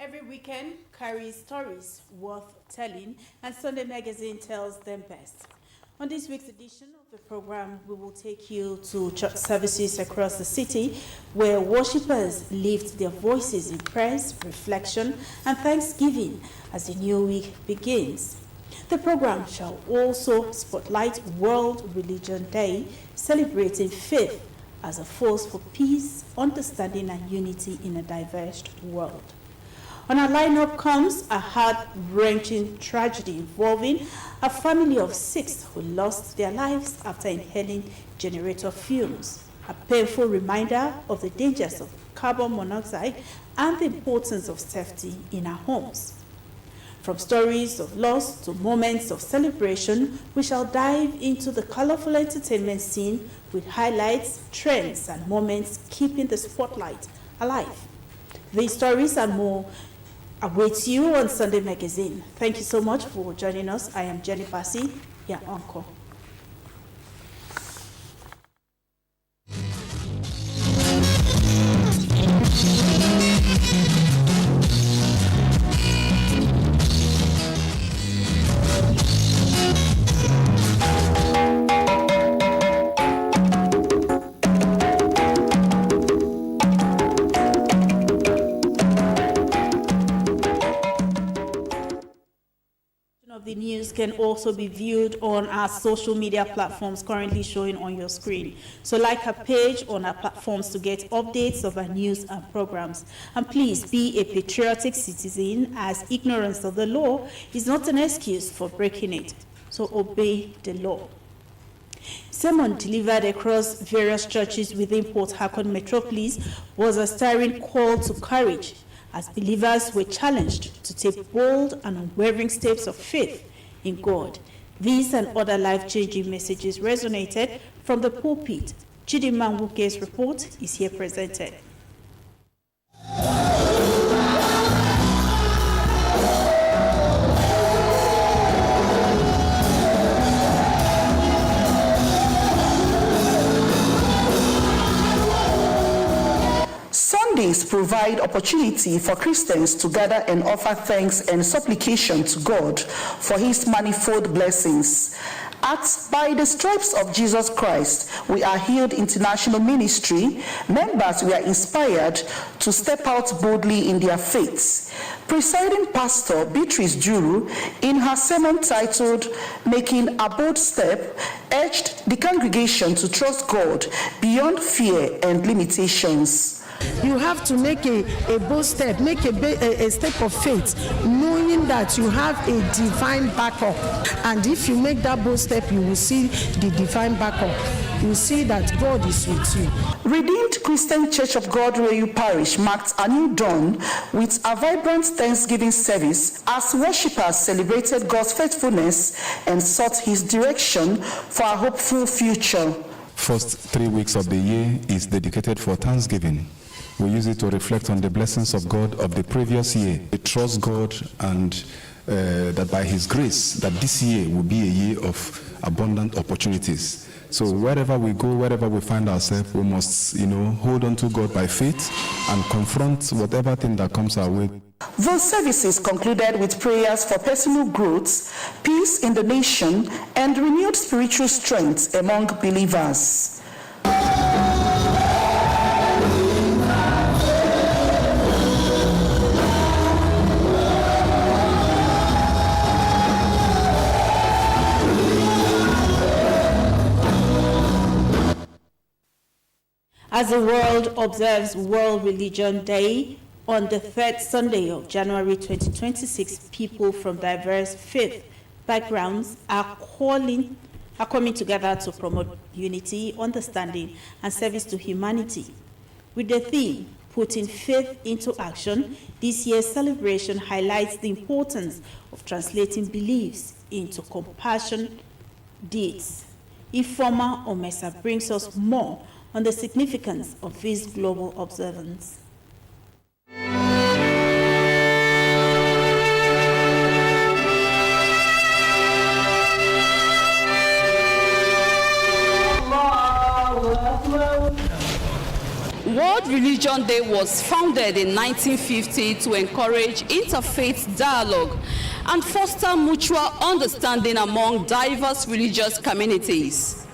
Every weekend carries stories worth telling, and Sunday Magazine tells them best. On this week's edition of the program, we will take you to church services across the city where worshippers lift their voices in praise, reflection, and thanksgiving as the new week begins. The program shall also spotlight World Religion Day, celebrating faith as a force for peace, understanding, and unity in a diverse world. On our lineup comes a heart-wrenching tragedy involving a family of 6 who lost their lives after inhaling generator fumes, a painful reminder of the dangers of carbon monoxide and the importance of safety in our homes. From stories of loss to moments of celebration, we shall dive into the colorful entertainment scene with highlights, trends, and moments keeping the spotlight alive. These stories and more awaits you on Sunday Magazine. Thank you so much for joining us. I am Jenny Bassi, your uncle. The news can also be viewed on our social media platforms currently showing on your screen. So like our page on our platforms to get updates of our news and programs. And please be a patriotic citizen, as ignorance of the law is not an excuse for breaking it. So obey the law. Sermon delivered across various churches within Port Harcourt metropolis was a stirring call to courage, as believers were challenged to take bold and unwavering steps of faith in God. These and other life-changing messages resonated from the pulpit. Chidinma Nwuke's report is here presented. Sundays provide opportunity for Christians to gather and offer thanks and supplication to God for his manifold blessings. By the stripes of Jesus Christ, we are healed international ministry. Members were inspired to step out boldly in their faith. Presiding Pastor Beatrice Juru, in her sermon titled "Making a Bold Step," urged the congregation to trust God beyond fear and limitations. You have to make a bold step, make a step of faith, knowing that you have a divine backup. And if you make that bold step, you will see the divine backup. You will see that God is with you. Redeemed Christian Church of God, Rayu Parish, marked a new dawn with a vibrant Thanksgiving service as worshippers celebrated God's faithfulness and sought his direction for a hopeful future. First 3 weeks of the year is dedicated for Thanksgiving. We use it to reflect on the blessings of God of the previous year. We trust God and that by his grace, that this year will be a year of abundant opportunities. So wherever we go, wherever we find ourselves, we must, hold on to God by faith and confront whatever thing that comes our way. Those services concluded with prayers for personal growth, peace in the nation, and renewed spiritual strength among believers. As the world observes World Religion Day on the 3rd Sunday of January 2026, people from diverse faith backgrounds are coming together to promote unity, understanding, and service to humanity. With the theme, Putting Faith into Action, this year's celebration highlights the importance of translating beliefs into compassion deeds. Ifeoma Omesa brings us more on the significance of this global observance. World Religion Religion Day was founded in 1950 to encourage interfaith dialogue and foster mutual understanding among diverse religious communities.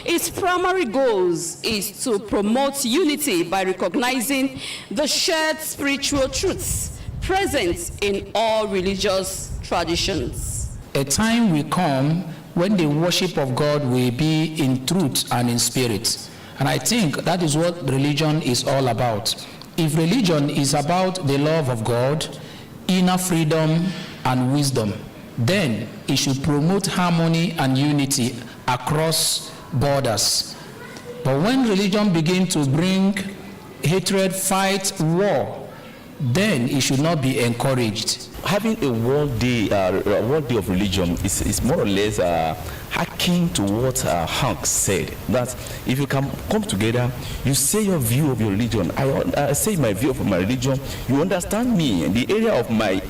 Its primary goals is to promote unity by recognizing the shared spiritual truths present in all religious traditions. A time will come when the worship of God will be in truth and in spirit. And I think that is what religion is all about. If religion is about the love of God, inner freedom and wisdom, then it should promote harmony and unity across borders. But when religion begins to bring hatred, fight, war, then it should not be encouraged. Having a world day of religion is more or less hacking to what Hank said, that if you can come together, you say your view of your religion, I say my view of my religion, you understand me, in the area of my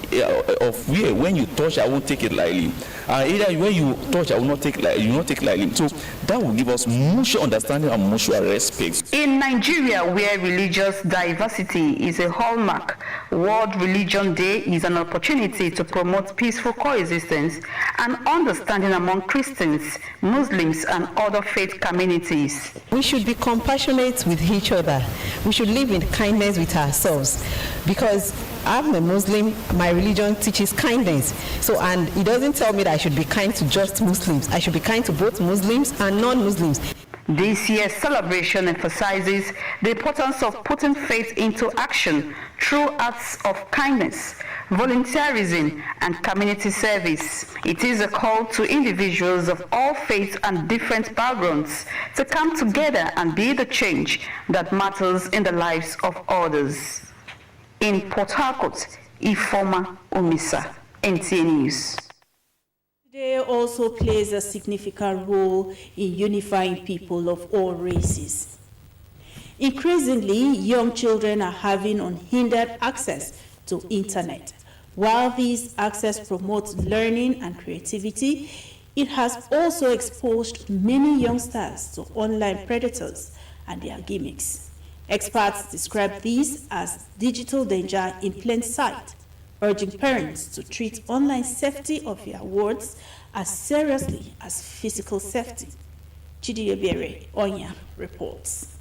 of where when you touch I won't take it lightly, area where you touch I will not take lightly, you will not take lightly. So that will give us mutual understanding and mutual respect. In Nigeria, where religious diversity is a hallmark, World Religion Day is an opportunity to promote peaceful coexistence and understanding among Christians, Muslims, and other faith communities. We should be compassionate with each other. We should live in kindness with ourselves, because I'm a Muslim, my religion teaches kindness. So, and it doesn't tell me that I should be kind to just Muslims. I should be kind to both Muslims and non-Muslims. This year's celebration emphasizes the importance of putting faith into action through acts of kindness, volunteerism, and community service. It is a call to individuals of all faiths and different backgrounds to come together and be the change that matters in the lives of others. In Port Harcourt, Ifoma Omisa, NTA News. Today also plays a significant role in unifying people of all races. Increasingly, young children are having unhindered access to internet. While this access promotes learning and creativity, it has also exposed many youngsters to online predators and their gimmicks. Experts describe this as digital danger in plain sight, urging parents to treat online safety of their wards as seriously as physical safety. Chidiyebere Onya reports.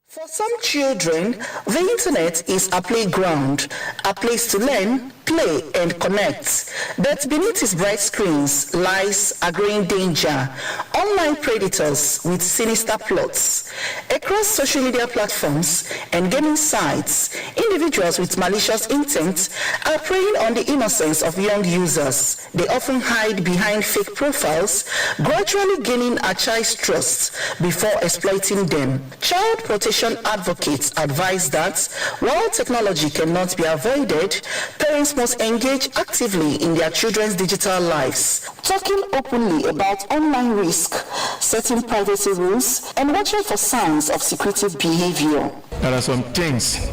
For some children, the internet is a playground, a place to learn, play, and connect. But beneath its bright screens lies a growing danger: online predators with sinister plots. Across social media platforms and gaming sites, individuals with malicious intent are preying on the innocence of young users. They often hide behind fake profiles, gradually gaining a child's trust before exploiting them. Child protection advocates advise that while technology cannot be avoided, parents must engage actively in their children's digital lives, talking openly about online risk, setting privacy rules, and watching for signs of secretive behavior. There are some things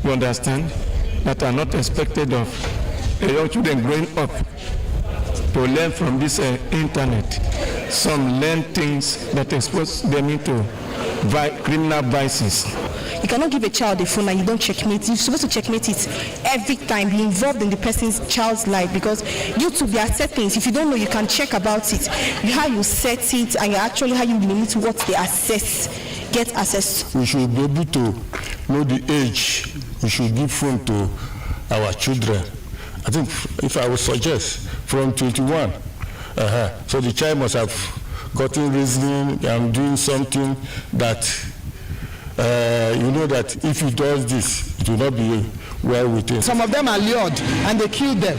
you understand that are not expected of a young children growing up to learn from this internet. Some learn things that expose them into criminal vices. You cannot give a child a phone and you don't checkmate. You're supposed to checkmate it every time. Be involved in the person's child's life, because YouTube, there are settings. If you don't know, you can check about it. How you set it, and actually how you limit what they get access. We should be able to know the age we should give phone to our children. I think, if I would suggest, from 21. So the child must have gotten reasoning and doing something that you know that if he does this, it will not be well with him. Some of them are lured and they kill them.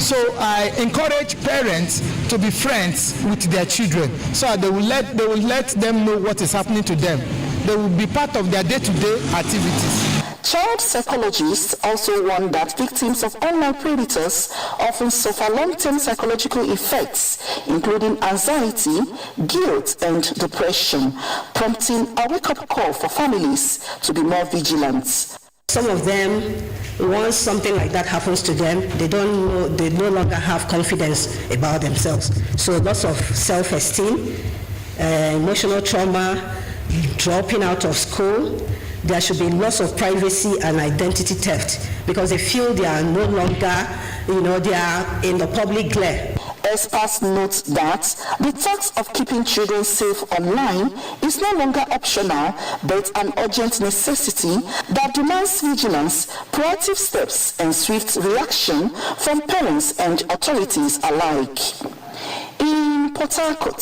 So I encourage parents to be friends with their children, so they will let them know what is happening to them. They will be part of their day-to-day activities. Child psychologists also warn that victims of online predators often suffer long-term psychological effects, including anxiety, guilt, and depression, prompting a wake-up call for families to be more vigilant. Some of them, once something like that happens to them, they no longer have confidence about themselves. So lots of self-esteem, emotional trauma, dropping out of school, there should be loss of privacy and identity theft because they feel they are no longer, they are in the public glare. Experts note that the task of keeping children safe online is no longer optional but an urgent necessity that demands vigilance, proactive steps, and swift reaction from parents and authorities alike. In Port Harcourt,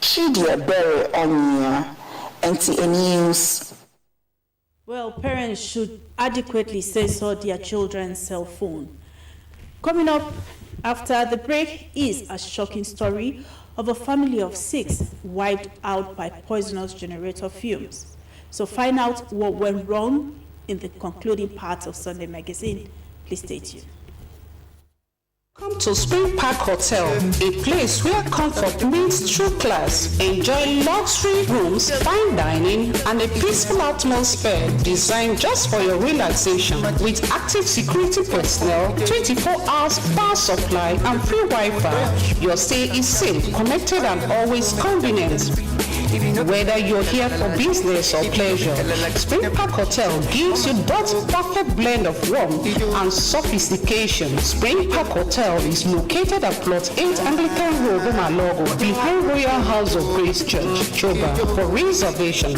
Chidia Berry Onya, NTA News. Well, parents should adequately censor their children's cell phone. Coming up after the break is a shocking story of a family of 6 wiped out by poisonous generator fumes. So find out what went wrong in the concluding part of Sunday Magazine. Please stay tuned. Come to Spring Park Hotel, a place where comfort meets true class. Enjoy luxury rooms, fine dining, and a peaceful atmosphere designed just for your relaxation. With active security personnel, 24 hours power supply, and free Wi-Fi, your stay is safe, connected, and always convenient. Whether you're here for business or pleasure, Spring Park Hotel gives you that perfect blend of warmth and sophistication. Spring Park Hotel is located at Plot 8 Anglican Road, Umalogo, behind Royal House of Grace Church, Choba. For reservation,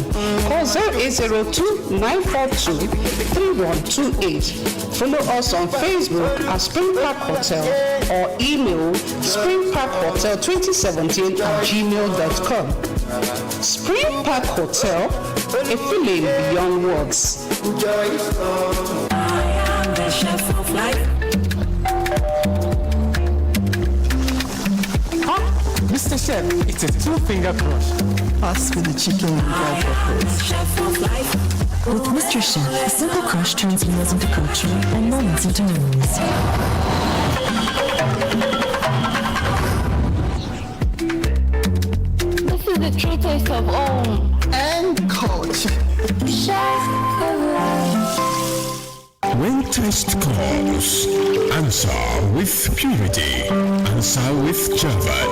call 0802-942-3128. Follow us on Facebook at Spring Park Hotel or email springparkhotel2017@gmail.com. Spring Park Hotel, a feeling beyond words. I am the chef of life. Mr. Chef, it's a 2-finger crush. Pass with the chicken Chef of life. With Mr. Chef, a simple crush turns meals into culture and moments into memories. This is the true taste of home and culture. Chef of life. When taste calls, answer with purity, answer with Javan.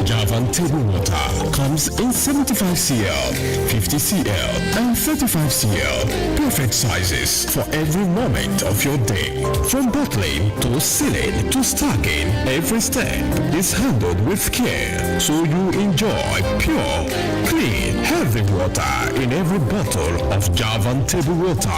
Javan table water comes in 75 cl, 50 cl, and 35 cl. Perfect sizes for every moment of your day. From bottling to sealing to stacking, every step is handled with care, so you enjoy pure, clean, healthy water in every bottle of Javan table water.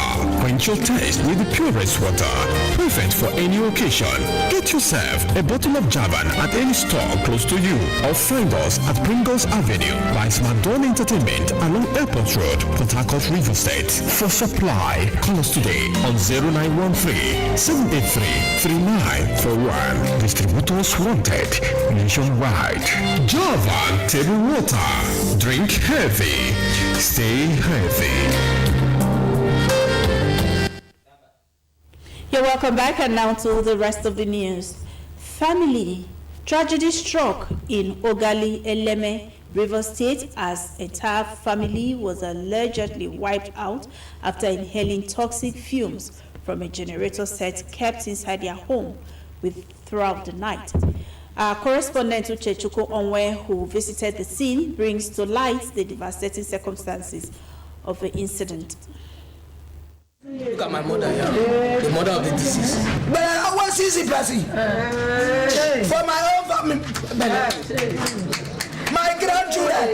Quench your taste with the purest water, perfect for any occasion. Get yourself a bottle of Javan at any store close to you, or find us at Pringles Avenue by Smadon Entertainment along Airport Road, Port Harcourt, River State. For supply, call us today on 0913-783-3941. Distributors wanted nationwide. Javan table water. Drink healthy. Stay healthy. You're welcome back, and now to the rest of the news. Family tragedy struck in Ogali, Eleme, River State, as an entire family was allegedly wiped out after inhaling toxic fumes from a generator set kept inside their home throughout the night. Our correspondent Uchechuko Onwe, who visited the scene, brings to light the devastating circumstances of the incident. Look at my mother here, the mother of the deceased. But I was easy, Blessing. For my own family. My grandchildren.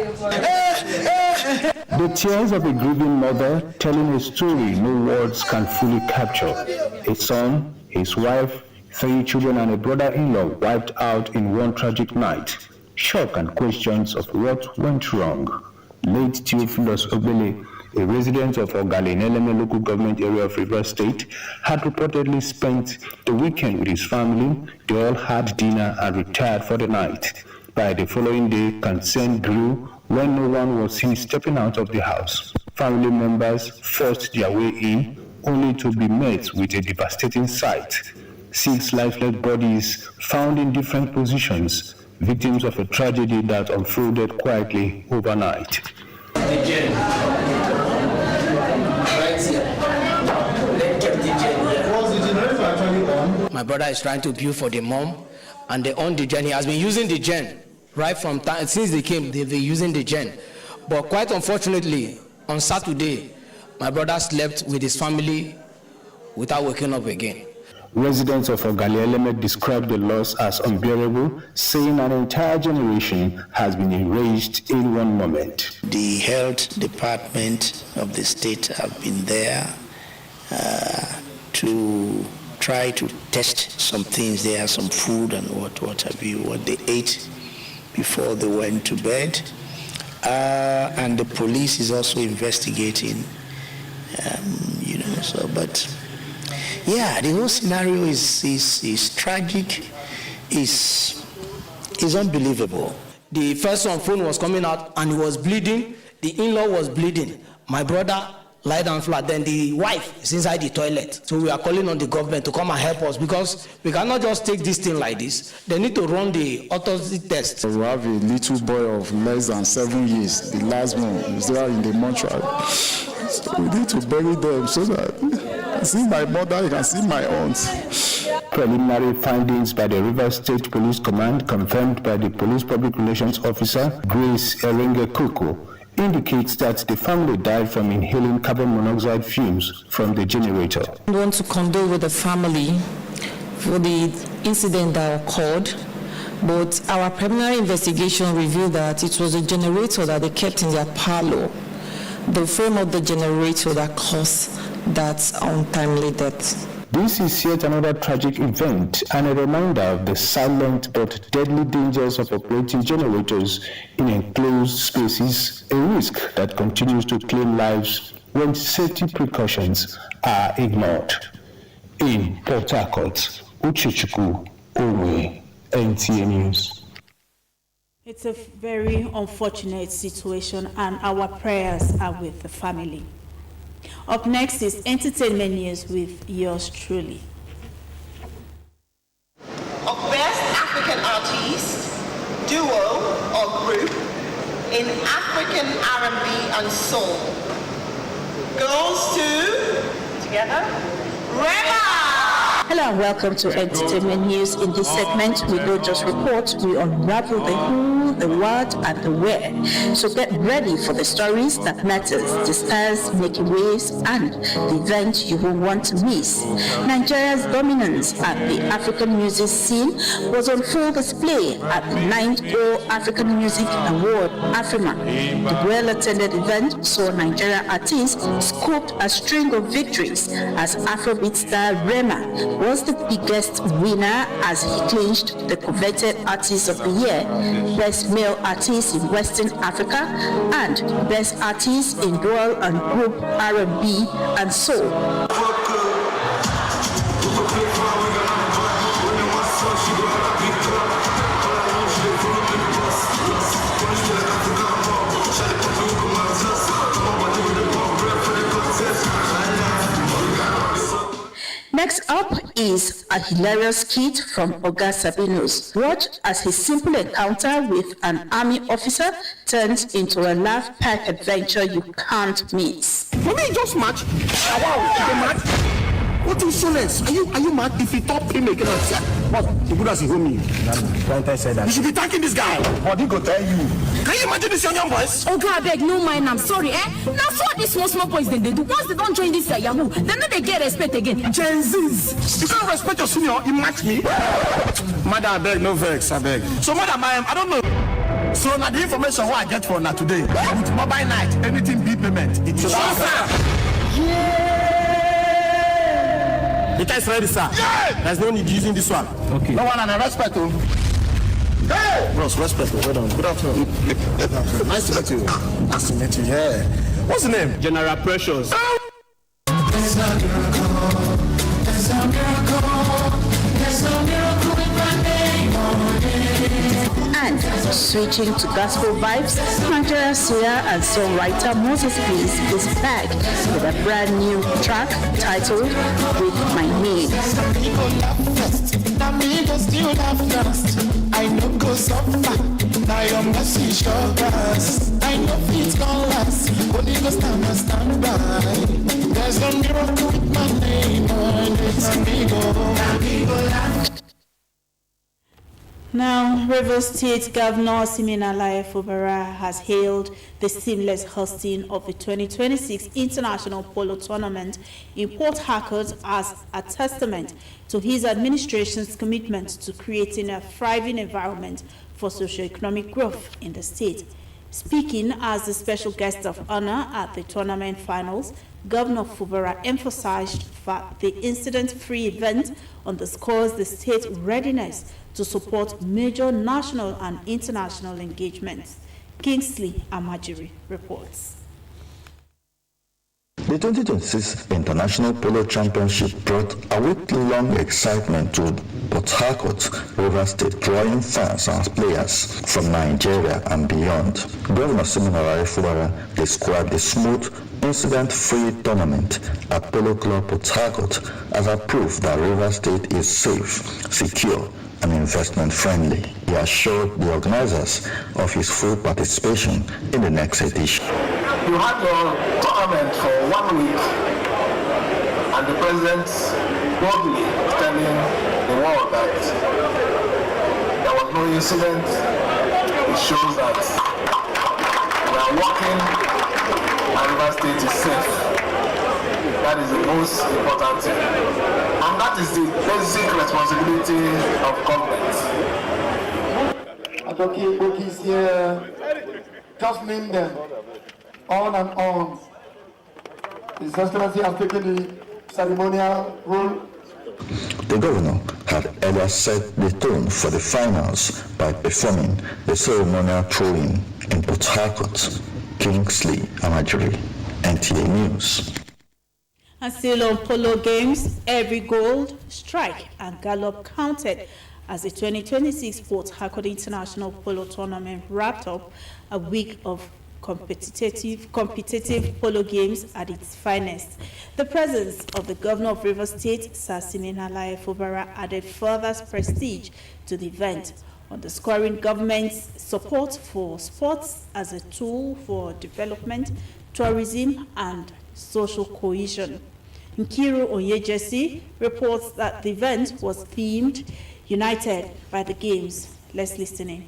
The tears of a grieving mother telling a story no words can fully capture. A son, his wife, 3 children and a brother-in-law wiped out in one tragic night. Shock and questions of what went wrong. Late Theophilus Obele, a resident of Ogali, Eleme local government area of River State, had reportedly spent the weekend with his family. They all had dinner and retired for the night. By the following day, concern grew when no one was seen stepping out of the house. Family members forced their way in, only to be met with a devastating sight. 6 lifeless bodies found in different positions, victims of a tragedy that unfolded quietly overnight. My brother is trying to build for the mom, and they own the gen. He has been using the gen right from time since they came. They've been using the gen, but quite unfortunately, On Saturday, my brother slept with his family without waking up again. Residents of Ogalieleme described the loss as unbearable, saying an entire generation has been erased in one moment. The health department of the state have been there to try to test some things there, some food and what have you, what they ate before they went to bed. And the police is also investigating, but yeah, the whole scenario is tragic, is unbelievable. The first one phone was coming out and he was bleeding. The in-law was bleeding. My brother lied down flat. Then the wife is inside the toilet. So we are calling on the government to come and help us because we cannot just take this thing like this. They need to run the autopsy test. We have a little boy of less than 7 years. The last one is there in the mortuary. So we need to bury them so that I see my mother, I can see my aunt. Preliminary findings by the Rivers State Police Command, confirmed by the Police Public Relations Officer, Grace Erenge Kuku, indicates that the family died from inhaling carbon monoxide fumes from the generator. I want to condole with the family for the incident that occurred, but our preliminary investigation revealed that it was a generator that they kept in their parlor, the frame of the generator that caused that untimely death. This is yet another tragic event and a reminder of the silent but deadly dangers of operating generators in enclosed spaces, a risk that continues to claim lives when safety precautions are ignored. In Port Harcourt, Uchechukwu Onwe, NTA News. It's a very unfortunate situation, and our prayers are with the family. Up next is entertainment news with yours truly. Of Best African Artist, Duo or Group in African R&B and Soul goes to, together, Rema! Hello and welcome to Entertainment News. In this segment, we don't just report, we unravel the who, the what, and the where. So get ready for the stories that matters, the stars making waves, and the event you won't want to miss. Nigeria's dominance at the African music scene was on full display at the 9th All African Music Award, AFRIMA. The well-attended event saw Nigerian artists scoop a string of victories as Afrobeat star Rema was the biggest winner as he clinched the coveted Artist of the Year, Best Male Artist in Western Africa, and Best Artist in Dual and Group R&B and Soul. Next up is a hilarious skit from Oga Sabinos. Watch as his simple encounter with an army officer turns into a laugh-packed adventure you can't miss. For me, just match. Wow, match. What insolence? Are you mad? If you top him again, what? The good as you me. Don't say that. You should be thanking this guy. What he go tell you? Can you imagine this young boys? Oh God, beg, no mind. I'm sorry, Now so what these small boys then they do? Once they don't join this Yahoo, then they get respect again. Gen Zs. You can't respect your senior. You match me. Mother, I beg, no vex, I beg. So, madam, I don't know. So now the information what I get for now today with mobile night, anything be payment. It's yeah. The test ready, sir. Yeah. There's no need using this one. Okay. No one and respect him. Hey! Bros, respect. Well done. Good afternoon. Nice to meet you. Nice to meet you. Yeah. What's the name? General Precious. There's no miracle. There's no miracle. There's no miracle in my name. And switching to gospel vibes, Nigerian singer and songwriter Moses Bliss is back with a brand new track titled With My Name. Some people laugh first, now me go still laugh last. I know go suffer, now your mercy show us. I know it's gonna last, Holy Ghost stand by. There's no miracle with my name, and it's amigo. Now, Rivers State Governor Siminalayi Fubara has hailed the seamless hosting of the 2026 International Polo Tournament in Port Harcourt as a testament to his administration's commitment to creating a thriving environment for socio-economic growth in the state. Speaking as the special guest of honor at the tournament finals, Governor Fubara emphasized that the incident-free event underscores the state's readiness to support major national and international engagements. Kingsley Amajiri reports. The 2026 International Polo Championship brought a week-long excitement to Port Harcourt, Rivers State, drawing fans and players from Nigeria and beyond. Governor Siminalayi Fubara described the smooth, incident-free tournament at Polo Club Port Harcourt as a proof that Rivers State is safe, secure, and investment-friendly. He assured the organizers of his full participation in the next edition. You had your tournament for 1 week, and the president boldly telling the world that there was no incident. It shows that we are working and Rivers State is safe. That is the most important thing. And that is the basic responsibility of government. Adoki Boki is here. Just name them. On and on. His Excellency has taken the ceremonial role. The governor had earlier set the tone for the finals by performing the ceremonial throwing in Port Harcourt. Kingsley Amajiri, NTA News. And still on polo games, every gold, strike, and gallop counted as the 2026 Port Harcourt International Polo Tournament wrapped up a week of competitive polo games at its finest. The presence of the Governor of Rivers State, Sir Siminalayi Fubara, added further prestige to the event, underscoring government's support for sports as a tool for development, tourism, and social cohesion. Nkiru Onyejesi reports that the event was themed United by the Games. Let's listen in.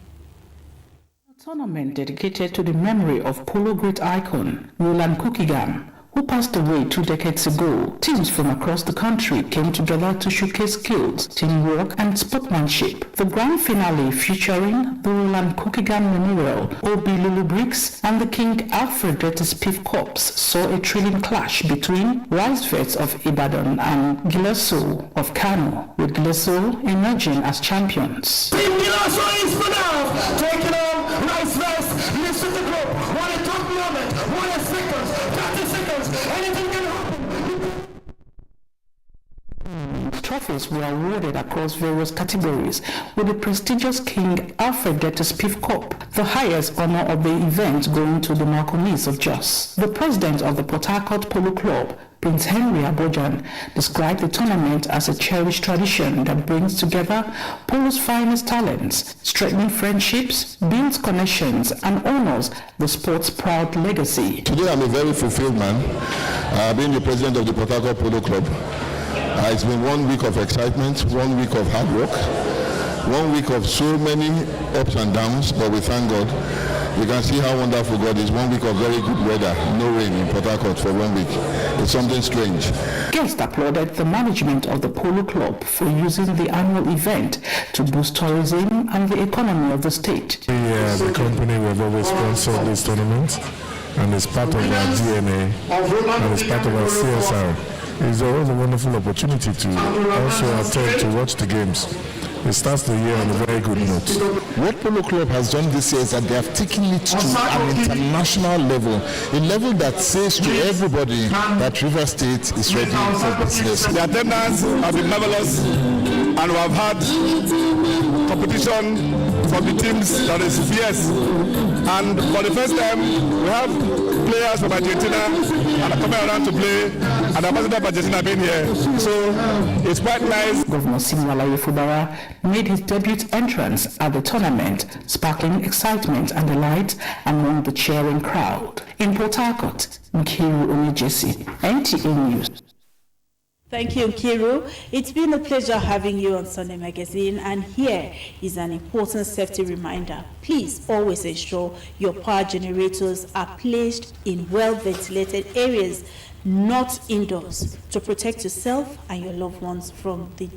A tournament dedicated to the memory of polo great icon Roland Kukigam, who passed away 2 decades ago. Teams from across the country came together to showcase skills, teamwork, and sportsmanship. The grand finale, featuring the Roland Kukigam Memorial, OB Lulu Briggs, and the King Alfred Retis Piff Corps, saw a thrilling clash between Rice Vets of Ibadan and Gileso of Kano, with Gileso emerging as champions. Team Gileso is for now, taking on Rice Vets. Listen to group. What a tough moment. What a seconds. 30 seconds. Anything can happen. Trophies were awarded across various categories, with the prestigious King Alfred Retis Piff Cup, the highest honor of the event, going to the Marconis of Jos. The president of the Port Harcourt Polo Club, Prince Henry Abojan, described the tournament as a cherished tradition that brings together polo's finest talents, strengthens friendships, builds connections, and honors the sport's proud legacy. Today I'm a very fulfilled man, being the president of the Port Harcourt Polo Club. It's been 1 week of excitement, 1 week of hard work, 1 week of so many ups and downs, but we thank God. You can see how wonderful God is. 1 week of very good weather, no rain in Port Harcourt for 1 week. It's something strange. Guests applauded the management of the Polo Club for using the annual event to boost tourism and the economy of the state. The company will always sponsor this tournament, and it's part of our DNA, and it's part of our CSR. It's always a wonderful opportunity to also attend to watch the games. It starts the year on a very good note. What Polo Club has done this year is that they have taken it to an international level, a level that says to everybody that Rivers State is ready for business. The attendance has been marvelous, and we have had competition from the teams that is fierce. And for the first time, we have players from Argentina and are coming around to play, and the ambassador of Argentina being here. So it's quite nice. Governor Siminalayi Fubara made his debut entrance at the tournament, sparkling excitement and delight among the cheering crowd. In Port Harcourt, Nkiru Onyejesi, NTA News. Thank you, Nkiru. It's been a pleasure having you on Sunday Magazine, and here is an important safety reminder. Please always ensure your power generators are placed in well-ventilated areas, not indoors, to protect yourself and your loved ones from the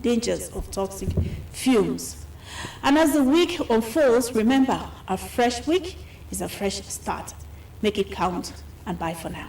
dangers of toxic fumes. And as the week unfolds, remember, a fresh week is a fresh start. Make it count, and bye for now.